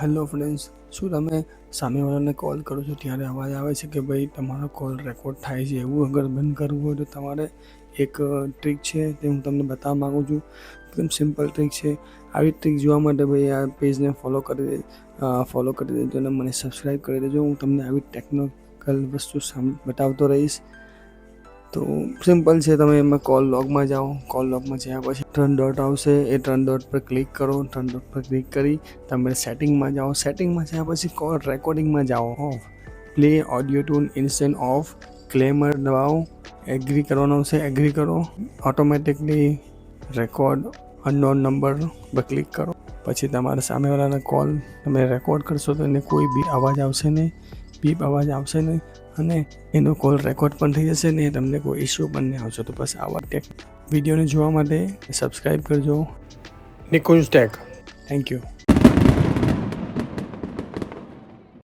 Hello friends, શું તમે સામેવાળાને call કરો છો ત્યારે અવાજ આવે છે કે ભાઈ તમારો કોલ રેકોર્ડ થાય છે? એવું અગર બંધ કરવું હોય તો તમારે એક ટ્રીક છે તે હું તમને બતાવવા માગું છું. એકદમ સિમ્પલ ટ્રીક છે. આવી ટ્રીક જોવા માટે ભાઈ આ પેજને ફોલો કરી દેજો અને મને સબસ્ક્રાઈબ કરી દેજો. હું તમને આવી ટેકનિકલ વસ્તુ બતાવતો રહીશ. તો સિમ્પલ છે. તમે એમાં કોલ લોગમાં જાઓ. કોલ લોગમાં જયા પછી 3 ડોટ આવશે. એ 3 ડોટ પર ક્લિક કરો. 3 ડોટ પર ક્લિક કરી તમે સેટિંગમાં જાઓ. સેટિંગમાં જયા પછી કોલ રેકોર્ડિંગમાં જાઓ. પ્લે ઓડિયો ટૂન ઇન્સ્ટેન્ટ ઓફ ક્લેમર દબાવો. એગ્રી કરવાનો છે. એગ્રી કરો. ઓટોમેટિકલી રેકોર્ડ અનનોન નંબર પર ક્લિક કરો. પછી તમારા સામેવાળાના કોલ તમે રેકોર્ડ કરશો તો એને કોઈ બી અવાજ આવશે નહીં. બીપ અવાજ આવશે નહીં અને એનો કોલ રેકોર્ડ પણ થઈ જશે ને તમને કોઈ ઇશ્યુ પણ નહીં આવશે. તો બસ આવા વિડીયોને જોવા માટે સબસ્ક્રાઈબ કરજો. નિકુંજ ટેક. Thank you.